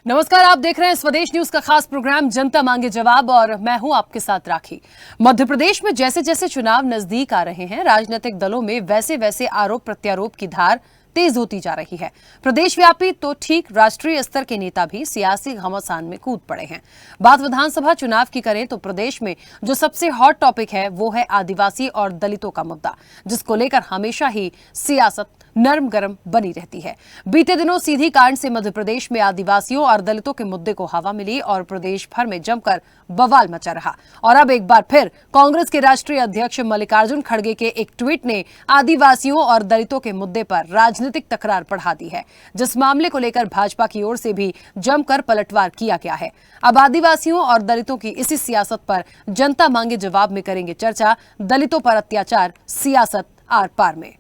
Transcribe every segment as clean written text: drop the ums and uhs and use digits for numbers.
नमस्कार, आप देख रहे हैं स्वदेश न्यूज का खास प्रोग्राम जनता मांगे जवाब और मैं हूं आपके साथ राखी। मध्य प्रदेश में जैसे जैसे चुनाव नजदीक आ रहे हैं, राजनीतिक दलों में वैसे वैसे आरोप प्रत्यारोप की धार तेज होती जा रही है। प्रदेश व्यापी तो ठीक राष्ट्रीय स्तर के नेता भी सियासी घमासान में कूद पड़े हैं। बात विधानसभा चुनाव की करें तो प्रदेश में जो सबसे हॉट टॉपिक है वो है आदिवासी और दलितों का मुद्दा, जिसको लेकर हमेशा ही सियासत नरम गरम बनी रहती है। बीते दिनों सीधी कांड से मध्य प्रदेश में आदिवासियों और दलितों के मुद्दे को हवा मिली और प्रदेश भर में जमकर बवाल मचा रहा। और अब एक बार फिर कांग्रेस के राष्ट्रीय अध्यक्ष मल्लिकार्जुन खड़गे के एक ट्वीट ने आदिवासियों और दलितों के मुद्दे पर राजनीतिक तकरार बढ़ा दी है, जिस मामले को लेकर भाजपा की ओर से भी जमकर पलटवार किया गया है। अब आदिवासियों और दलितों की इसी सियासत पर जनता मांगे जवाब में करेंगे चर्चा। दलितों पर अत्याचार, सियासत आर पार में।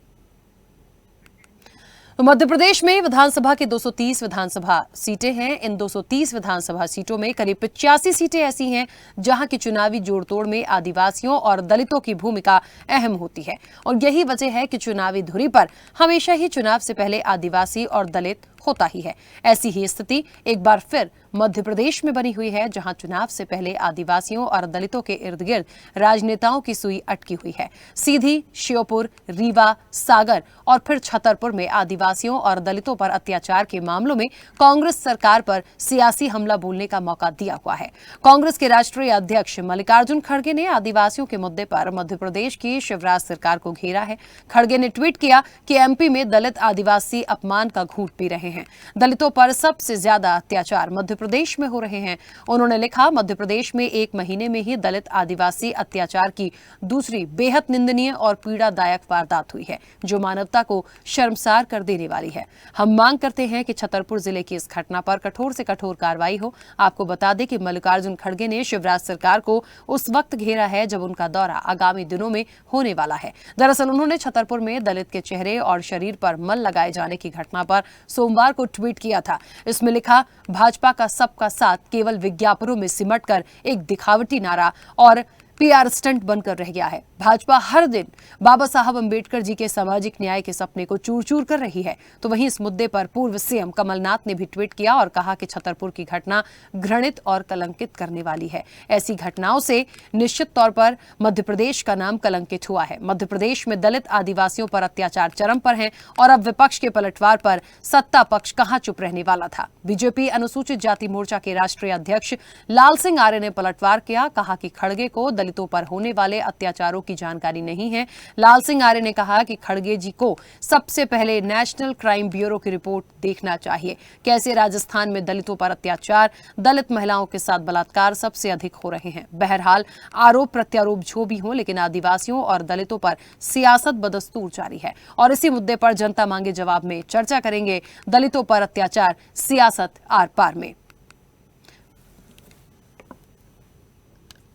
तो मध्य प्रदेश में विधानसभा के 230 विधानसभा सीटें हैं। इन 230 विधानसभा सीटों में करीब 85 सीटें ऐसी हैं जहां की चुनावी जोड़तोड़ में आदिवासियों और दलितों की भूमिका अहम होती है। और यही वजह है कि चुनावी धुरी पर हमेशा ही चुनाव से पहले आदिवासी और दलित होता ही है। ऐसी ही स्थिति एक बार फिर मध्य प्रदेश में बनी हुई है, जहां चुनाव से पहले आदिवासियों और दलितों के इर्द गिर्द राजनेताओं की सुई अटकी हुई है। सीधी, श्योपुर, रीवा, सागर और फिर छतरपुर में आदिवासियों और दलितों पर अत्याचार के मामलों में कांग्रेस सरकार पर सियासी हमला बोलने का मौका दिया हुआ है। कांग्रेस के राष्ट्रीय अध्यक्ष मल्लिकार्जुन खड़गे ने आदिवासियों के मुद्दे पर मध्य प्रदेश की शिवराज सरकार को घेरा है। खड़गे ने ट्वीट किया कि एमपी में दलित आदिवासी अपमान का घूंट पी रहे हैं। दलितों पर सबसे ज्यादा अत्याचार मध्य प्रदेश में हो रहे हैं। उन्होंने लिखा, मध्य प्रदेश में एक महीने में ही दलित आदिवासी अत्याचार की दूसरी बेहद निंदनीय और पीड़ादायक वारदात हुई है, जो मानवता को शर्मसार कर देने वाली है। हम मांग करते हैं कि छतरपुर जिले की इस घटना पर कठोर से कठोर कार्रवाई हो। आपको बता दें कि मल्लिकार्जुन खड़गे ने शिवराज सरकार को उस वक्त घेरा है जब उनका दौरा आगामी दिनों में होने वाला है। दरअसल उन्होंने छतरपुर में दलित के चेहरे और शरीर पर मल लगाए जाने की घटना पर सोमवार को ट्वीट किया था। इसमें लिखा, भाजपा का सबका साथ केवल विज्ञापनों में सिमटकर एक दिखावटी नारा और पीआर स्टंट बनकर रह गया है। भाजपा हर दिन बाबा साहब अंबेडकर जी के सामाजिक न्याय के सपने को चूर चूर कर रही है। तो वहीं इस मुद्दे पर पूर्व सीएम कमलनाथ ने भी ट्वीट किया और कहा कि छतरपुर की घटना घृणित और कलंकित करने वाली है। ऐसी घटनाओं से निश्चित तौर पर मध्य प्रदेश का नाम कलंकित हुआ है। मध्य प्रदेश में दलित आदिवासियों पर अत्याचार चरम पर है और अब विपक्ष के पलटवार पर सत्ता पक्ष कहां चुप रहने वाला था। बीजेपी अनुसूचित जाति मोर्चा के राष्ट्रीय अध्यक्ष लाल सिंह आर्य ने पलटवार किया, कहा कि खड़गे को दलितों पर होने वाले अत्याचारों की जानकारी नहीं है। लाल सिंह आर्य ने कहा कि खड़गे जी को सबसे पहले नेशनल क्राइम ब्यूरो की रिपोर्ट देखना चाहिए। कैसे राजस्थान में दलितों पर अत्याचार, दलित महिलाओं के साथ बलात्कार सबसे अधिक हो रहे हैं। बहरहाल आरोप प्रत्यारोप जो भी हो, लेकिन आदिवासियों और दलितों पर सियासत बदस्तूर जारी है और इसी मुद्दे पर जनता मांगे जवाब में चर्चा करेंगे। दलितों पर अत्याचार, सियासत आर पार में।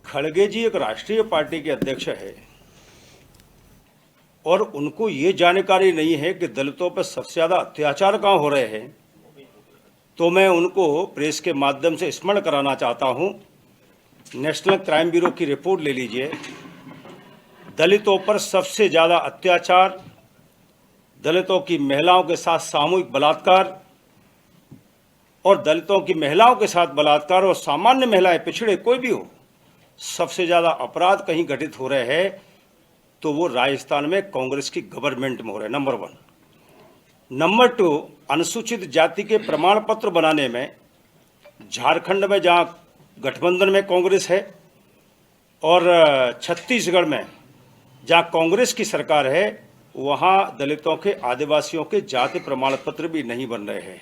खड़गे जी एक राष्ट्रीय पार्टी के अध्यक्ष है और उनको ये जानकारी नहीं है कि दलितों पर सबसे ज़्यादा अत्याचार कहाँ हो रहे हैं। तो मैं उनको प्रेस के माध्यम से स्मरण कराना चाहता हूँ, नेशनल क्राइम ब्यूरो की रिपोर्ट ले लीजिए। दलितों पर सबसे ज़्यादा अत्याचार, दलितों की महिलाओं के साथ सामूहिक बलात्कार और दलितों की महिलाओं के साथ बलात्कार और सामान्य महिलाएं, पिछड़े कोई भी हो, सबसे ज़्यादा अपराध कहीं घटित हो रहे हैं तो वो राजस्थान में कांग्रेस की गवर्नमेंट में हो रहे हैं, नंबर 1। नंबर 2, अनुसूचित जाति के प्रमाण पत्र बनाने में झारखंड में जहाँ गठबंधन में कांग्रेस है और छत्तीसगढ़ में जहाँ कांग्रेस की सरकार है, वहाँ दलितों के, आदिवासियों के जाति प्रमाण पत्र भी नहीं बन रहे हैं।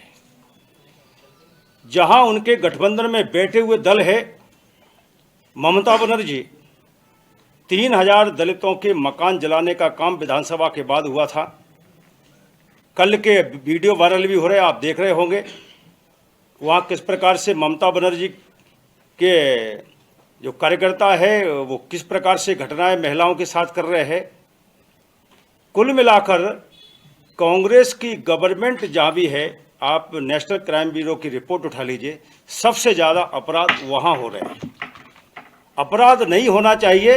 जहाँ उनके गठबंधन में बैठे हुए दल है ममता बनर्जी, 3000 दलितों के मकान जलाने का काम विधानसभा के बाद हुआ था। कल के वीडियो वायरल भी हो रहे हैं, आप देख रहे होंगे। वहाँ किस प्रकार से ममता बनर्जी के जो कार्यकर्ता है वो किस प्रकार से घटनाएं महिलाओं के साथ कर रहे हैं। कुल मिलाकर कांग्रेस की गवर्नमेंट जहाँ भी है, आप नेशनल क्राइम ब्यूरो की रिपोर्ट उठा लीजिए, सबसे ज़्यादा अपराध वहाँ हो रहे हैं। अपराध नहीं होना चाहिए,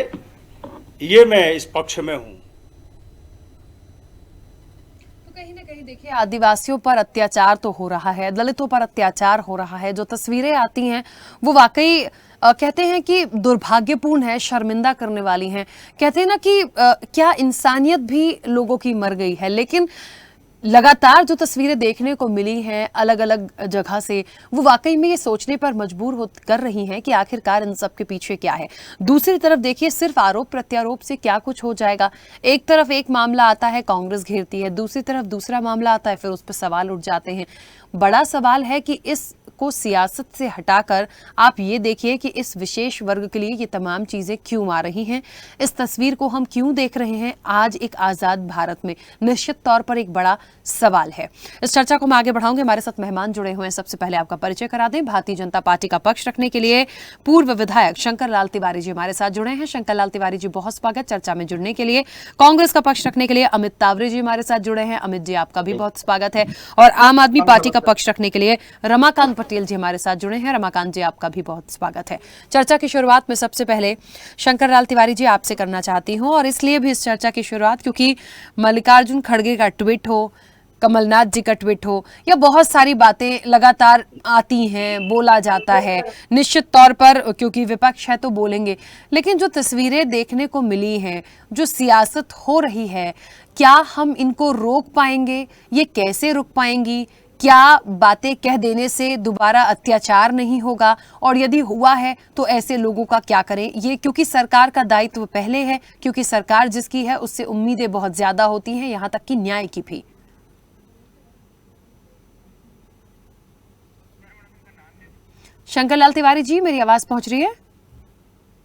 ये मैं इस पक्ष में हूं। तो कहीं ना कहीं देखिए, आदिवासियों पर अत्याचार तो हो रहा है, दलितों पर अत्याचार हो रहा है। जो तस्वीरें आती हैं वो वाकई कहते हैं कि दुर्भाग्यपूर्ण है, शर्मिंदा करने वाली हैं। कहते हैं ना कि क्या इंसानियत भी लोगों की मर गई है। लेकिन लगातार जो तस्वीरें देखने को मिली हैं अलग अलग जगह से, वो वाकई में ये सोचने पर मजबूर हो कर रही हैं कि आखिरकार इन सब के पीछे क्या है। दूसरी तरफ देखिए, सिर्फ आरोप प्रत्यारोप से क्या कुछ हो जाएगा। एक तरफ एक मामला आता है, कांग्रेस घेरती है, दूसरी तरफ दूसरा मामला आता है, फिर उस पर सवाल उठ जाते हैं। बड़ा सवाल है कि इस को सियासत से हटाकर आप ये देखिए कि इस विशेष वर्ग के लिए ये तमाम चीजें क्यों आ रही हैं, इस तस्वीर को हम क्यों देख रहे हैं आज एक आजाद भारत में। निश्चित तौर पर एक बड़ा सवाल है। इस चर्चा को मैं आगे बढ़ाऊंगी। हमारे साथ मेहमान जुड़े हुए हैं। सबसे पहले आपका परिचय करा दें। भारतीय जनता पार्टी का पक्ष रखने के लिए पूर्व विधायक शंकर लाल तिवारी जी हमारे साथ जुड़े हैं। शंकर लाल तिवारी जी, बहुत स्वागत चर्चा में जुड़ने के लिए। कांग्रेस का पक्ष रखने के लिए अमित तावरे जी हमारे साथ जुड़े हैं। अमित जी, आपका भी बहुत स्वागत है। और आम आदमी पार्टी का पक्ष रखने के लिए रमाकांत पटेल जी हमारे साथ जुड़े हैं। रमाकांत जी, आपका भी बहुत स्वागत है। चर्चा की शुरुआत में सबसे पहले शंकर लाल तिवारी जी आपसे करना चाहती हूं, और इसलिए भी इस चर्चा की शुरुआत क्योंकि मल्लिकार्जुन खड़गे का ट्वीट हो, कमलनाथ जी का ट्वीट हो, या बहुत सारी बातें लगातार आती हैं, बोला जाता है। निश्चित तौर पर क्योंकि विपक्ष है तो बोलेंगे, लेकिन जो तस्वीरें देखने को मिली हैं, जो सियासत हो रही है, क्या हम इनको रोक पाएंगे? ये कैसे रुक पाएंगी? क्या बातें कह देने से दोबारा अत्याचार नहीं होगा? और यदि हुआ है तो ऐसे लोगों का क्या करें? ये क्योंकि सरकार का दायित्व पहले है, क्योंकि सरकार जिसकी है उससे उम्मीदें बहुत ज्यादा होती हैं, यहां तक कि न्याय की भी। शंकर लाल तिवारी जी, मेरी आवाज पहुंच रही है?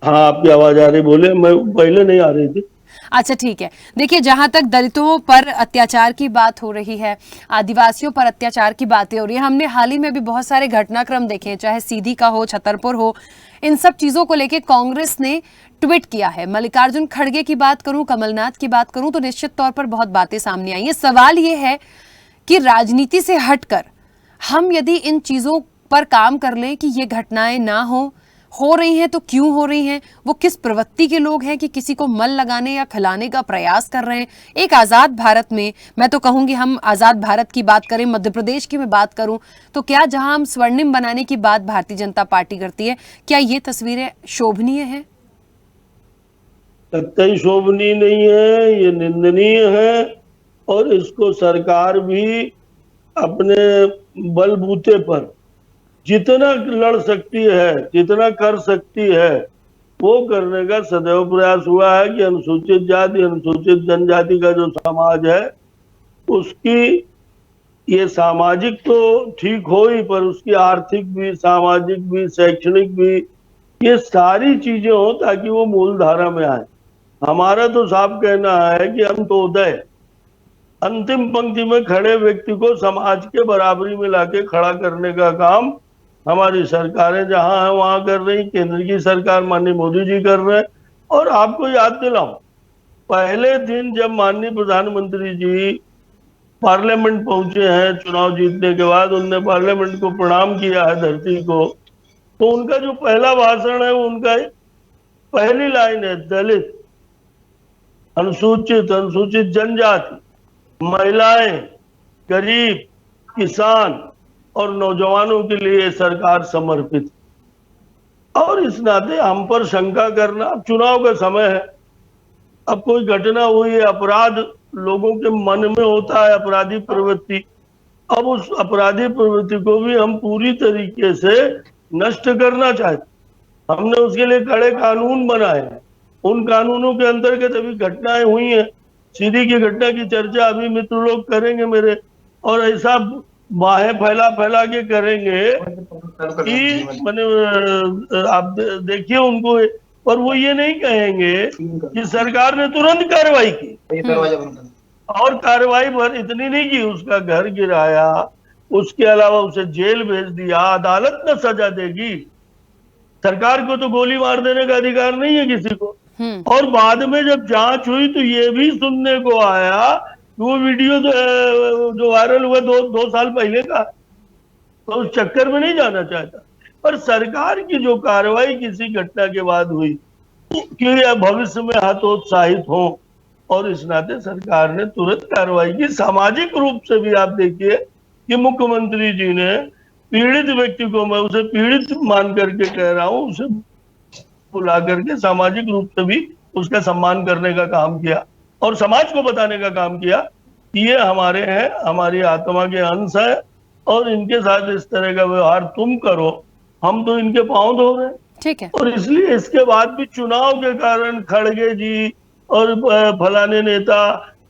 हाँ, आपकी आवाज आ रही, बोले। मैं पहले नहीं आ रही थी। अच्छा, ठीक है। देखिए, जहां तक दलितों पर अत्याचार की बात हो रही है, आदिवासियों पर अत्याचार की बातें हो रही है, हमने हाल ही में भी बहुत सारे घटनाक्रम देखे हैं, चाहे सीधी का हो, छतरपुर हो। इन सब चीजों को लेकर कांग्रेस ने ट्वीट किया है। मल्लिकार्जुन खड़गे की बात करूं, कमलनाथ की बात करूं, तो निश्चित तौर पर बहुत बातें सामने आई है। सवाल यह है कि राजनीति से हटकर हम यदि इन चीजों पर काम कर लें कि ये घटनाएं ना हो रही हैं तो क्यों हो रही हैं, वो किस प्रवृत्ति के लोग हैं कि किसी को मल लगाने या खिलाने का प्रयास कर रहे हैं। एक आजाद भारत में, मैं तो कहूंगी, हम आजाद भारत की बात करें, मध्य प्रदेश की मैं बात करूं, तो क्या जहां हम स्वर्णिम बनाने की बात भारतीय जनता पार्टी करती है, क्या ये तस्वीरें शोभनीय हैं? कतई शोभनीय नहीं है, ये निंदनीय है। और इसको सरकार भी अपने बलबूते पर जितना लड़ सकती है, जितना कर सकती है, वो करने का सदैव प्रयास हुआ है कि अनुसूचित जाति, अनुसूचित जनजाति का जो समाज है उसकी, ये सामाजिक तो ठीक हो ही, पर उसकी आर्थिक भी, सामाजिक भी, शैक्षणिक भी, ये सारी चीजें हो ताकि वो मूल धारा में आए। हमारा तो साफ कहना है कि अंत्योदय, अंतिम पंक्ति में खड़े व्यक्ति को समाज के बराबरी में लाके खड़ा करने का काम हमारी सरकारें जहां है वहां कर रही, केंद्र की सरकार माननीय मोदी जी कर रहे हैं। और आपको याद दिलाऊं, पहले दिन जब माननीय प्रधानमंत्री जी पार्लियामेंट पहुंचे हैं चुनाव जीतने के बाद, उनने पार्लियामेंट को प्रणाम किया है, धरती को, तो उनका जो पहला भाषण है, उनका पहली लाइन है, दलित, अनुसूचित, अनुसूचित जनजाति, महिलाएं, गरीब, किसान और नौजवानों के लिए सरकार समर्पित। और इस नाते हम पर शंका करना, अब चुनाव का समय है, अब कोई घटना हुई है, अपराध लोगों के मन में होता है, अपराधी प्रवृत्ति। अब उस अपराधी प्रवृत्ति को भी हम पूरी तरीके से नष्ट करना चाहते। हमने उसके लिए कड़े कानून बनाए हैं। उन कानूनों के अंतर्गत अभी घटनाएं हुई हैं, सीधी की घटना की चर्चा अभी मित्र लोग करेंगे मेरे, और ऐसा बाहें फैला फैला के करेंगे कि मैंने आप देखिए उनको, और वो ये नहीं कहेंगे कि सरकार ने तुरंत कार्रवाई की, और कार्रवाई भर इतनी नहीं की, उसका घर गिराया, उसके अलावा उसे जेल भेज दिया, अदालत न सजा देगी। सरकार को तो गोली मार देने का अधिकार नहीं है किसी को। और बाद में जब जांच हुई तो ये भी सुनने को आया कि वो वीडियो जो वायरल हुआ 2 साल पहले का, तो उस चक्कर में नहीं जाना चाहता। पर सरकार की जो कार्रवाई किसी घटना के बाद हुई कि भविष्य में हतोत्साहित हो, और इस नाते सरकार ने तुरंत कार्रवाई की। सामाजिक रूप से भी आप देखिए कि मुख्यमंत्री जी ने पीड़ित व्यक्ति को, मैं उसे पीड़ित मान करके कह रहा हूं, उसे बुला करके सामाजिक रूप से भी उसका सम्मान करने का काम किया और समाज को बताने का काम किया कि ये हमारे हैं, हमारी आत्मा के अंश है और इनके साथ इस तरह का व्यवहार तुम करो, हम तो इनके पांव धो रहे हैं। ठीक है। और इसलिए इसके बाद भी चुनाव के कारण खड़गे जी और फलाने नेता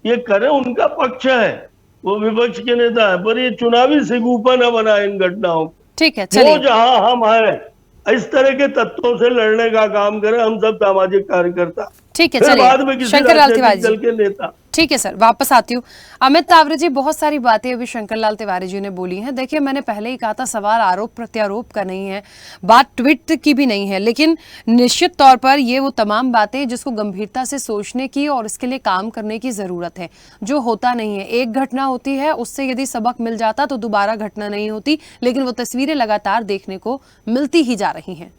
ये करें, उनका पक्ष है, वो विपक्ष के नेता है, पर ये चुनावी सिगूफा न बना इन घटनाओं को। ठीक है, वो चलिए। जहां हम हैं इस तरह के तत्वों से लड़ने का काम करें हम सब सामाजिक कार्यकर्ता, ठीक है, फिर चलिए। बाद में किसी शंकर लाल तिवारी राजनीतिक जी, दल के नेता। ठीक है सर, वापस आती हूँ। अमित तावरे जी, बहुत सारी बातें अभी शंकर लाल तिवारी जी ने बोली हैं। देखिए, मैंने पहले ही कहा था, सवाल आरोप प्रत्यारोप का नहीं है, बात ट्वीट की भी नहीं है, लेकिन निश्चित तौर पर ये वो तमाम बातें जिसको गंभीरता से सोचने की और इसके लिए काम करने की जरूरत है, जो होता नहीं है। एक घटना होती है, उससे यदि सबक मिल जाता तो दोबारा घटना नहीं होती, लेकिन वो तस्वीरें लगातार देखने को मिलती ही जा रही हैं।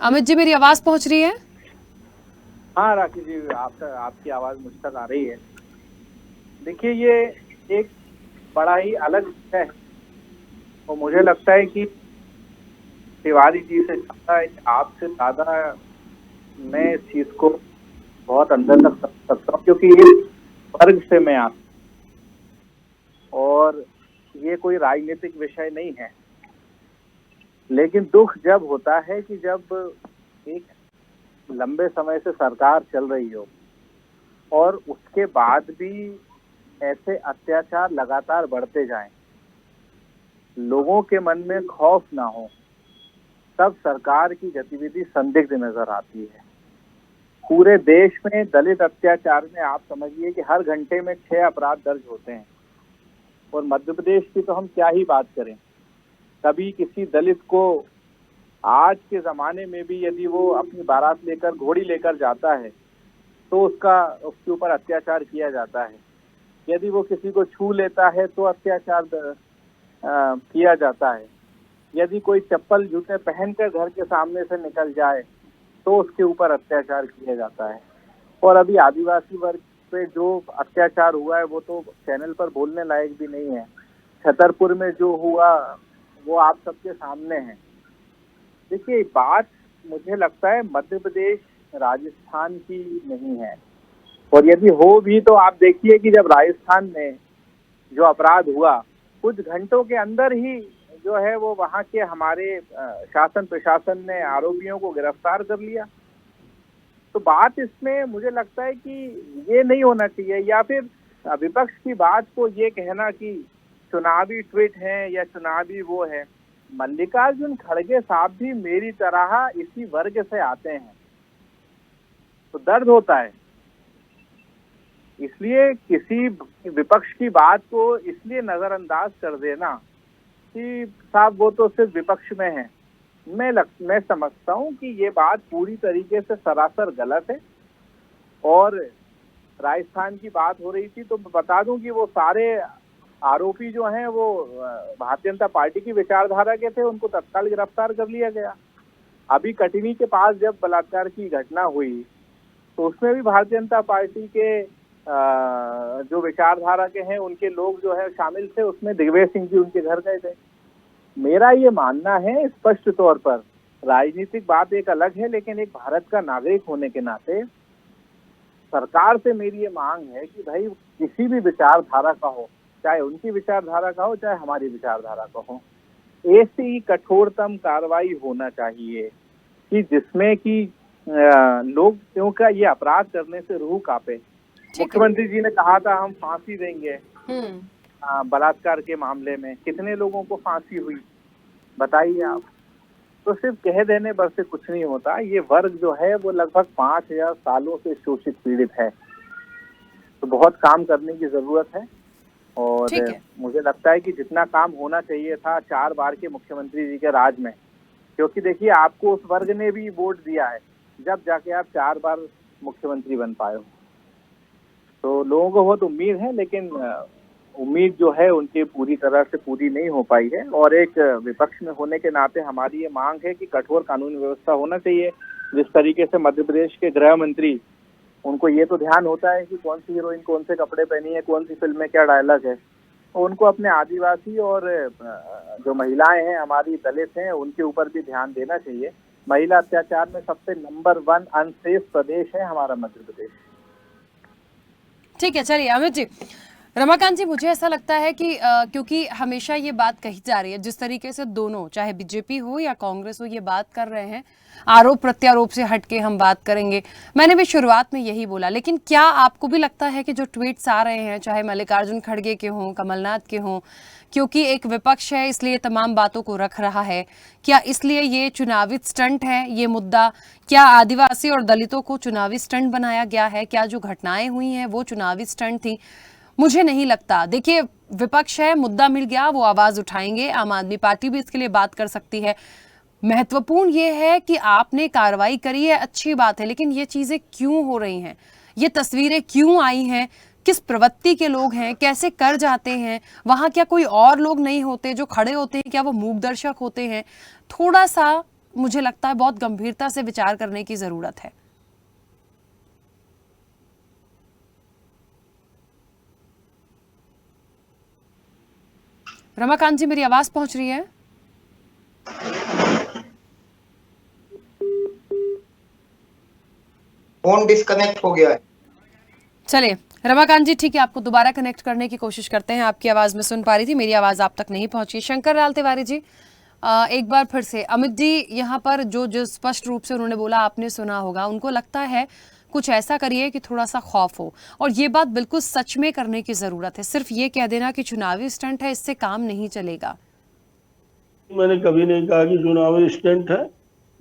अमित जी, मेरी आवाज पहुंच रही है? हाँ राखी जी, आपकी आवाज मुझ तक आ रही है। देखिए, ये एक बड़ा ही अलग विषय है और मुझे लगता है कि तिवारी जी से ज्यादा, आपसे ज्यादा मैं इस चीज को बहुत अंदर तक समझ सकता हूँ, क्योंकि इस वर्ग से मैं आता हूँ और ये कोई राजनीतिक विषय नहीं है। लेकिन दुख जब होता है कि जब एक लंबे समय से सरकार चल रही हो और उसके बाद भी ऐसे अत्याचार लगातार बढ़ते जाएं, लोगों के मन में खौफ ना हो, तब सरकार की गतिविधि संदिग्ध नजर आती है। पूरे देश में दलित अत्याचार में आप समझिए कि हर घंटे में 6 अपराध दर्ज होते हैं और मध्य प्रदेश की तो हम क्या ही बात करें। कभी किसी दलित को आज के जमाने में भी यदि वो अपनी बारात लेकर, घोड़ी लेकर जाता है तो उसके ऊपर अत्याचार किया जाता है। यदि वो किसी को छू लेता है तो अत्याचार किया जाता है। यदि कोई चप्पल जूते पहनकर घर के सामने से निकल जाए तो उसके ऊपर अत्याचार किया जाता है। और अभी आदिवासी वर्ग पे जो अत्याचार हुआ है वो तो चैनल पर बोलने लायक भी नहीं है। छतरपुर में जो हुआ वो आप सबके सामने है। देखिए, बात मुझे लगता है मध्य प्रदेश राजस्थान की नहीं है, और यदि हो भी तो आप देखिए कि जब राजस्थान में जो अपराध हुआ, कुछ घंटों के अंदर ही जो है वो वहां के हमारे शासन प्रशासन ने आरोपियों को गिरफ्तार कर लिया। तो बात इसमें मुझे लगता है कि ये नहीं होना चाहिए, या फिर विपक्ष की बात को ये कहना कि चुनावी ट्वीट है या चुनावी वो है। मल्लिकार्जुन खड़गे साहब भी मेरी तरह इसी वर्ग से आते हैं, तो दर्द होता है। इसलिए किसी विपक्ष की बात को इसलिए नजरअंदाज कर देना कि साहब वो तो सिर्फ विपक्ष में है, मैं समझता हूं कि ये बात पूरी तरीके से सरासर गलत है। और राजस्थान की बात हो रही थी तो बता दूं कि वो सारे आरोपी जो हैं वो भारतीय जनता पार्टी की विचारधारा के थे, उनको तत्काल गिरफ्तार कर लिया गया। अभी कटनी के पास जब बलात्कार की घटना हुई तो उसमें भी भारतीय जनता पार्टी के जो विचारधारा के हैं उनके लोग जो है शामिल थे। उसमें दिग्विजय सिंह जी उनके घर गए थे। मेरा ये मानना है स्पष्ट तौर पर, राजनीतिक बात एक अलग है, लेकिन एक भारत का नागरिक होने के नाते सरकार से मेरी ये मांग है कि भाई किसी भी विचारधारा का हो, चाहे उनकी विचारधारा का हो चाहे हमारी विचारधारा का हो, ऐसी कठोरतम कार्रवाई होना चाहिए कि जिसमें कि लोग क्योंकि ये अपराध करने से रूह कांपे। मुख्यमंत्री जी ने कहा था हम फांसी देंगे बलात्कार के मामले में, कितने लोगों को फांसी हुई बताइए आप। तो सिर्फ कह देने भर से कुछ नहीं होता। ये वर्ग जो है वो लगभग 5000 सालों से शोषित पीड़ित है, तो बहुत काम करने की जरूरत है। और मुझे लगता है कि जितना काम होना चाहिए था 4 बार के मुख्यमंत्री जी के राज में, क्योंकि देखिए आपको उस वर्ग ने भी वोट दिया है जब जाके आप 4 बार मुख्यमंत्री बन पाए हो, तो लोगों को बहुत उम्मीद है। लेकिन उम्मीद जो है उनकी पूरी तरह से पूरी नहीं हो पाई है। और एक विपक्ष में होने के नाते हमारी ये मांग है कि कठोर कानून व्यवस्था होना चाहिए। जिस तरीके से मध्य प्रदेश के गृह मंत्री, उनको ये तो ध्यान होता है कि कौन सी हीरोइन कौन से कपड़े पहनी है, कौन सी फिल्म में क्या डायलॉग है, तो उनको अपने आदिवासी और जो महिलाएं हैं, हमारी दलित हैं, उनके ऊपर भी ध्यान देना चाहिए। महिला अत्याचार में सबसे नंबर 1 अनसेफ प्रदेश है हमारा मध्य प्रदेश। ठीक है, चलिए अमित जी। रमाकांत जी, मुझे ऐसा लगता है कि क्योंकि हमेशा ये बात कही जा रही है, जिस तरीके से दोनों, चाहे बीजेपी हो या कांग्रेस हो, ये बात कर रहे हैं, आरोप प्रत्यारोप से हटके हम बात करेंगे। मैंने भी शुरुआत में यही बोला, लेकिन क्या आपको भी लगता है कि जो ट्वीट्स आ रहे हैं, चाहे मल्लिकार्जुन खड़गे के हों, कमलनाथ के हों, क्योंकि एक विपक्ष है इसलिए तमाम बातों को रख रहा है, क्या इसलिए ये चुनावी स्टंट है ये मुद्दा? क्या आदिवासी और दलितों को चुनावी स्टंट बनाया गया है? क्या जो घटनाएं हुई हैं वो चुनावी स्टंट थी? मुझे नहीं लगता। देखिए, विपक्ष है, मुद्दा मिल गया, वो आवाज उठाएंगे। आम आदमी पार्टी भी इसके लिए बात कर सकती है। महत्वपूर्ण ये है कि आपने कार्रवाई करी है, अच्छी बात है, लेकिन ये चीजें क्यों हो रही हैं, ये तस्वीरें क्यों आई हैं, किस प्रवृत्ति के लोग हैं, कैसे कर जाते हैं? वहां क्या कोई और लोग नहीं होते जो खड़े होते हैं? क्या वो मूक दर्शक होते हैं? थोड़ा सा मुझे लगता है बहुत गंभीरता से विचार करने की जरूरत है। रमाकांत जी, मेरी आवाज पहुंच रही है? फोन डिस्कनेक्ट हो गया है। चलिए रमाकांत जी, ठीक है, आपको दोबारा कनेक्ट करने की कोशिश करते हैं। आपकी आवाज में सुन पा रही थी, मेरी आवाज आप तक नहीं पहुंची। शंकर लाल तिवारी जी, एक बार फिर से अमित जी यहाँ पर जो स्पष्ट रूप से उन्होंने बोला, आपने सुना होगा, उनको लगता है कुछ ऐसा करिए कि थोड़ा सा खौफ हो, और ये बात बिल्कुल सच में करने की जरूरत है। सिर्फ ये कह देना कि चुनावी स्टंट है, इससे काम नहीं चलेगा। मैंने कभी नहीं कहा कि चुनावी स्टंट है।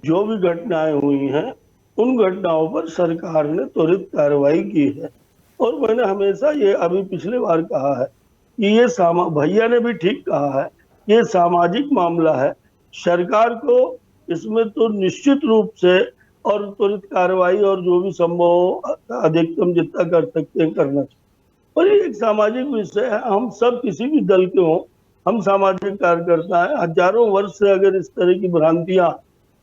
जो भी घटनाएं हुई हैं उन घटनाओं पर सरकार ने त्वरित कार्रवाई की है, और मैंने हमेशा ये अभी पिछले बार कहा है कि ये भैया ने भी ठीक कहा है, ये सामाजिक मामला है। सरकार को इसमें तो निश्चित रूप से और त्वरित कार्रवाई और जो भी संभव अधिकतम जितना कर सकते हैं करना चाहिए। और ये एक सामाजिक विषय है। हम सब किसी भी दल के हों, हम सामाजिक कार्यकर्ता हैं। हजारों वर्ष से अगर इस तरह की भ्रांतियां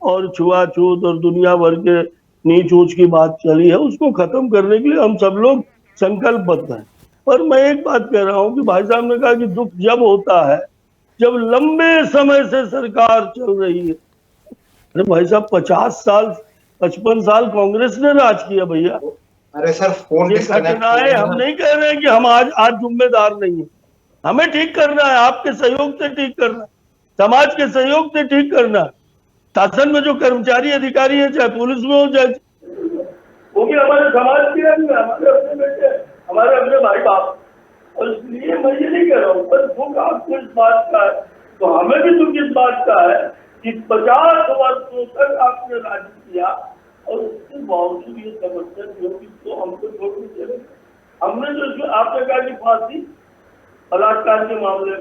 और छुआछूत और दुनिया भर के नीच ऊंच की बात चली है, उसको खत्म करने के लिए हम सब लोग संकल्पबद्ध हैं। और मैं एक बात कह रहा हूं कि भाई साहब ने कहा कि दुख जब होता है जब लंबे समय से सरकार चल रही है। अरे भाई साहब, 50 साल 55 साल कांग्रेस ने राज किया भैया। अरे सर, फोन डिस्कनेक्ट हो घटनाएं हम नहीं कह रहे हैं कि हम आज जिम्मेदार नहीं है। हमें ठीक करना है, आपके सहयोग से ठीक करना है, समाज के सहयोग से ठीक करना है। शासन में जो कर्मचारी अधिकारी है, चाहे पुलिस में हो, चाहे वो भी हमारे समाज के हैं, हमारे अपने बेटे, हमारे अपने भाई बाप। और इसलिए मैं ये नहीं कह रहा हूँ, पर दुख आपको इस बात का है, तो हमें भी दुख इस बात का है कि 50 वर्षों तक आपने राज किया और उसके बावजूद ये समस्या जो कि तो हमको छोड़ के चले। हमने जो आपने कहा कि फांसी बलात्कार के मामले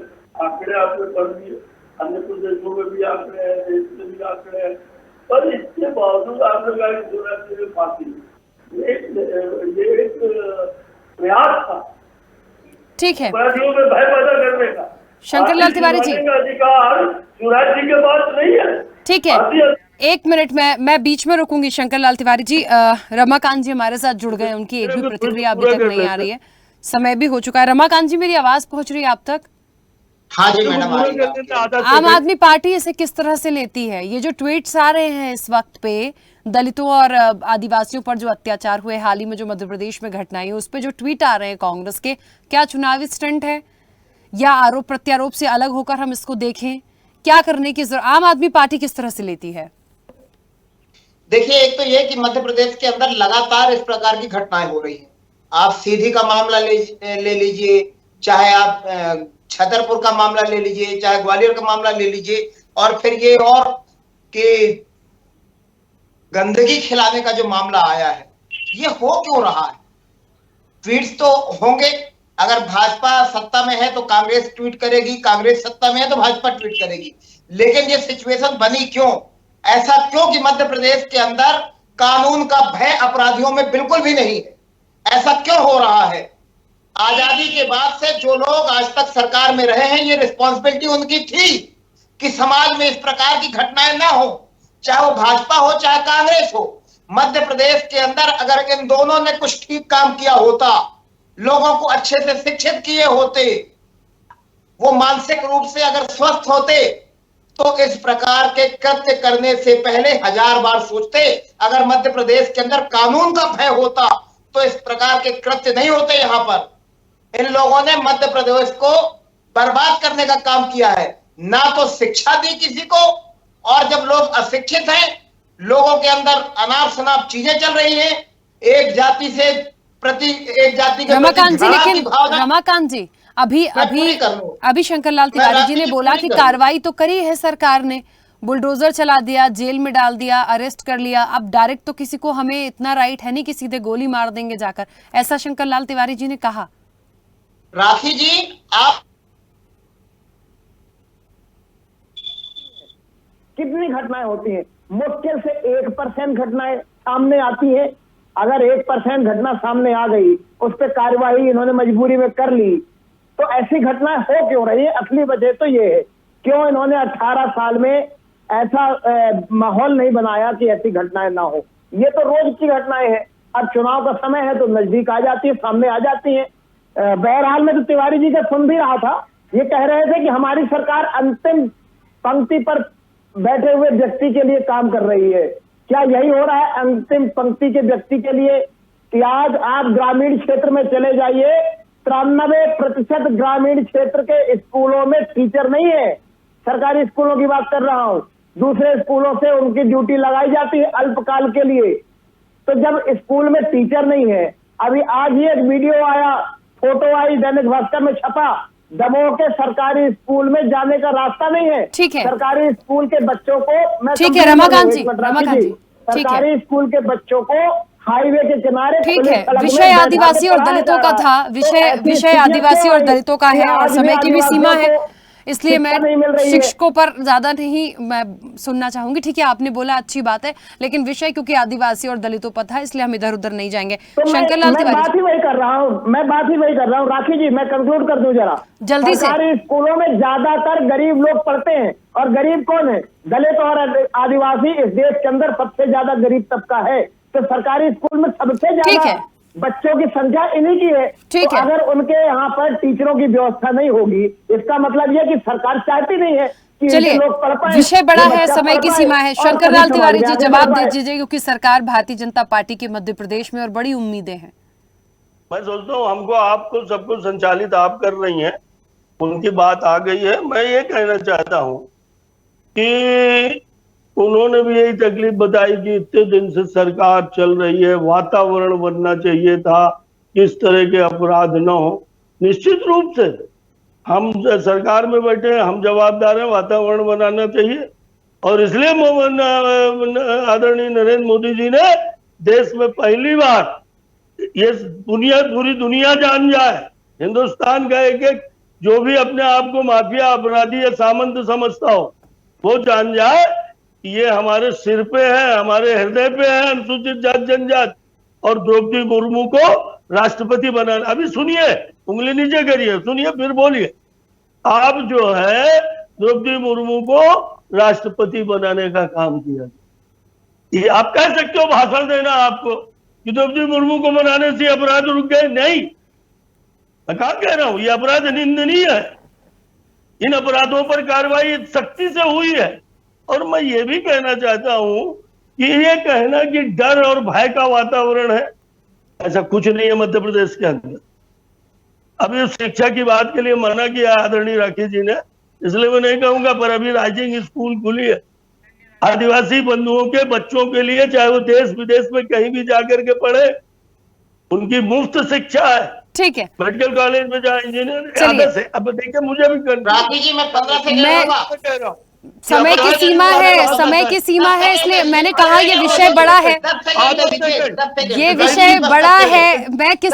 आंकड़े आपने पढ़ दिए, अन्य प्रदेशों में भी आंकड़े हैं, देश में भी आंकड़े हैं, पर इसके बावजूद आपने कहा कि सोनाक्षी में फांसी, ये एक प्रयास था ठीक है, अपराधियों में भय पैदा करने का। शंकर लाल तिवारी जी, अधिकार शिवराज जी के पास नहीं है। ठीक है, एक मिनट मैं बीच में रुकूंगी। शंकर लाल तिवारी जी, रमाकांत जी हमारे साथ जुड़ गए, उनकी एक भी प्रतिक्रिया अभी तक नहीं आ रही है, समय भी हो चुका है। रमाकांत जी, मेरी आवाज पहुंच रही है आप तक? हाँ जी मैडम। आम आदमी पार्टी इसे किस तरह से लेती है? ये जो ट्वीट्स आ रहे हैं इस वक्त पे दलितों और आदिवासियों पर जो अत्याचार हुए, हाल ही में जो मध्य प्रदेश में घटनाएं, उस पे जो ट्वीट आ रहे हैं कांग्रेस के, क्या चुनावी स्टंट है या आरोप प्रत्यारोप से अलग होकर हम इसको देखें? क्या करने की जरूरत, आम आदमी पार्टी किस तरह से लेती है? देखिए, एक तो ये कि मध्य प्रदेश के अंदर लगातार इस प्रकार की घटनाएं हो रही हैं। आप सीधी का मामला ले लीजिए, चाहे आप छतरपुर का मामला ले लीजिए, चाहे ग्वालियर का मामला ले लीजिए, और फिर ये और कि गंदगी खिलाने का जो मामला आया है, ये हो क्यों रहा है? ट्वीट्स तो होंगे, अगर भाजपा सत्ता में है तो कांग्रेस ट्वीट करेगी, कांग्रेस सत्ता में है तो भाजपा ट्वीट करेगी, लेकिन ये सिचुएशन बनी क्यों? ऐसा क्यों कि मध्य प्रदेश के अंदर कानून का भय अपराधियों में बिल्कुल भी नहीं है? ऐसा क्यों हो रहा है? आजादी के बाद से जो लोग आज तक सरकार में रहे हैं, ये रिस्पॉन्सिबिलिटी उनकी थी कि समाज में इस प्रकार की घटनाएं ना हो, चाहे वो भाजपा हो चाहे कांग्रेस हो। मध्य प्रदेश के अंदर अगर इन दोनों ने कुछ ठीक काम किया होता, लोगों को अच्छे से शिक्षित किए होते, वो मानसिक रूप से अगर स्वस्थ होते, तो इस प्रकार के कृत्य करने से पहले 1000 बार सोचते। अगर मध्य प्रदेश के अंदर कानून का भय होता तो इस प्रकार के कृत्य नहीं होते। यहां पर इन लोगों ने मध्य प्रदेश को बर्बाद करने का काम किया है, ना तो शिक्षा दी किसी को, और जब लोग अशिक्षित हैं, लोगों के अंदर अनाप शनाप चीजें चल रही हैं, एक जाति से प्रति एक जाति के रमाकांत जी, घृणा की लेकिन भावना। रमाकांत जी, अभी शंकरलाल तिवारी जी ने बोला कि कार्रवाई तो करी है सरकार ने, बुलडोजर चला दिया, जेल में डाल दिया, अरेस्ट कर लिया, अब डायरेक्ट तो किसी को हमें इतना राइट है नहीं कि सीधे गोली मार देंगे जाकर, ऐसा शंकरलाल तिवारी जी ने कहा। राखी जी, आप कितनी घटनाएं होती हैं? मुश्किल से 1% घटनाएं सामने आती हैं। अगर 1% घटना सामने आ गई, उस पर कार्रवाई इन्होंने मजबूरी में कर ली, तो ऐसी घटनाएं हो क्यों रही है? असली वजह तो ये है, क्यों इन्होंने 18 साल में ऐसा माहौल नहीं बनाया कि ऐसी घटनाएं ना हो। ये तो रोज की घटनाएं हैं। अब चुनाव का समय है तो नजदीक आ जाती है, सामने आ जाती है। बहरहाल में तो तिवारी जी का सुन भी रहा था, ये कह रहे थे कि हमारी सरकार अंतिम पंक्ति पर बैठे हुए व्यक्ति के लिए काम कर रही है। क्या यही हो रहा है अंतिम पंक्ति के व्यक्ति के लिए? कि आज आप ग्रामीण क्षेत्र में चले जाइए, 93% ग्रामीण क्षेत्र के स्कूलों में टीचर नहीं है। सरकारी स्कूलों की बात कर रहा हूं, दूसरे स्कूलों से उनकी ड्यूटी लगाई जाती है अल्पकाल के लिए। तो जब स्कूल में टीचर नहीं है, अभी आज ही एक वीडियो आया, फोटो आई, दैनिक भास्कर में छपा, दमोह के सरकारी स्कूल में जाने का रास्ता नहीं है। ठीक है, सरकारी स्कूल के बच्चों को ठीक है रमाकांत जी, रमाकांत जी, ठीक है, सरकारी स्कूल के बच्चों को हाईवे के किनारे, ठीक है, विषय आदिवासी और दलितों का था, विषय आदिवासी और दलितों का है और समय की भी सीमा है, इसलिए मैं शिक्षकों पर ज्यादा नहीं मैं सुनना चाहूंगी। ठीक है, आपने बोला अच्छी बात है, लेकिन विषय क्योंकि आदिवासी और दलितों पर था, इसलिए हम इधर उधर नहीं जाएंगे। तो शंकरलाल तिवारी, बात ही वही कर रहा हूँ, राखी जी, मैं कंक्लूड कर दूं जरा जल्दी से। सरकारी स्कूलों में ज्यादातर गरीब लोग पढ़ते हैं, और गरीब कौन है? दलित और आदिवासी इस देश के अंदर सबसे ज्यादा गरीब तबका है। तो सरकारी स्कूल में सबसे ज्यादा बच्चों की संख्या इन्हीं की है। ठीक तो है, अगर उनके यहाँ पर टीचरों की व्यवस्था नहीं होगी, इसका मतलब यह कि सरकार चाहती नहीं है कि चलिए, लोग पढ़ पाए। विषय बड़ा है, समय की सीमा है। शंकरलाल तिवारी जी जवाब दे दीजिए, क्योंकि सरकार भारतीय जनता पार्टी की मध्य प्रदेश में और बड़ी उम्मीदें हैं। मैं सोचता हूँ हमको आपको सबको संचालित आप कर रही हैं, उनकी बात आ गई है। मैं ये कहना चाहता हूँ कि उन्होंने भी यही तकलीफ बताई कि इतने दिन से सरकार चल रही है, वातावरण बनना चाहिए था, किस तरह के अपराध न हो। निश्चित रूप से हम सरकार में बैठे हैं, हम जवाबदार हैं, वातावरण बनाना चाहिए। और इसलिए आदरणीय नरेंद्र मोदी जी ने देश में पहली बार ये पूरी दुनिया जान जाए, हिंदुस्तान का एक एक जो भी अपने आप को माफिया, अपराधी या सामंत समझता हो, वो जान जाए ये हमारे सिर पे है, हमारे हृदय पे है अनुसूचित जाति जनजाति। और द्रौपदी मुर्मू को राष्ट्रपति बनाना, अभी सुनिए, उंगली नीचे करिए, सुनिए फिर बोलिए। आप जो है द्रौपदी मुर्मू को राष्ट्रपति बनाने का काम किया। ये आप कह सकते हो भाषण देना आपको कि द्रौपदी मुर्मू को बनाने से अपराध रुक गए, नहीं। मैं कहा कह रहा हूं, ये अपराध निंदनीय है, इन अपराधों पर कार्रवाई सख्ती से हुई है। और मैं ये भी कहना चाहता हूं कि ये कहना कि डर और भय का वातावरण है, ऐसा कुछ नहीं है मध्य प्रदेश के अंदर। अभी शिक्षा की बात के लिए मना किया आदरणीय राखी जी ने, इसलिए मैं नहीं कहूंगा, पर अभी राइजिंग स्कूल खुली है आदिवासी बंधुओं के बच्चों के लिए, चाहे वो देश विदेश में कहीं भी जाकर के पढ़े, उनकी मुफ्त शिक्षा है। ठीक है, मेडिकल कॉलेज में जाए, इंजीनियर। अब देखिए मुझे भी राखी जी, मैं 15 सेकंड समय की सीमा है, समय की सीमा है, इसलिए मैंने कहा ये विषय बड़ा है, ये विषय बड़ा है। मैं किस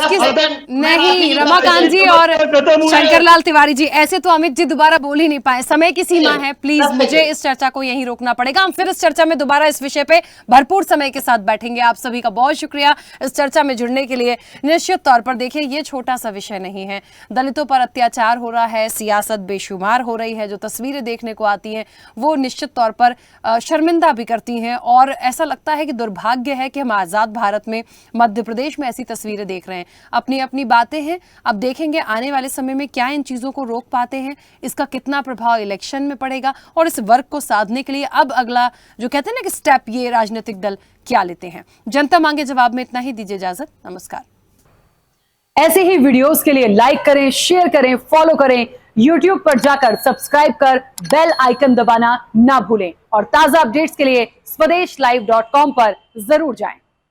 नहीं, रमाकांत जी और शंकरलाल तिवारी जी, ऐसे तो अमित जी दोबारा बोल ही नहीं पाए। समय की सीमा है, प्लीज मुझे इस चर्चा को यहीं रोकना पड़ेगा। हम फिर इस चर्चा में दोबारा इस विषय पे भरपूर समय के साथ बैठेंगे। आप सभी का बहुत शुक्रिया इस चर्चा में जुड़ने के लिए। निश्चित तौर पर देखिए, ये छोटा सा विषय नहीं है। दलितों पर अत्याचार हो रहा है, सियासत बेशुमार हो रही है, जो तस्वीरें देखने को आती हैं वो निश्चित तौर पर शर्मिंदा भी करती हैं। और ऐसा लगता है कि दुर्भाग्य है कि हम आजाद भारत में, मध्य प्रदेश में ऐसी तस्वीरें देख रहे हैं। अपनी अपनी बातें हैं, अब देखेंगे आने वाले समय में क्या इन चीजों को रोक पाते हैं, इसका कितना प्रभाव इलेक्शन में पड़ेगा, और इस वर्ग को साधने के लिए अब अगला जो कहते हैं ना कि स्टेप, ये राजनीतिक दल क्या लेते हैं। जनता मांगे जवाब में इतना ही। दीजिए इजाजत, नमस्कार। ऐसे ही वीडियोस के लिए लाइक करें, शेयर करें, फॉलो करें। YouTube पर जाकर सब्सक्राइब कर बेल आइकन दबाना ना भूलें और ताजा अपडेट्स के लिए स्वदेशलाइव.com पर जरूर जाएं।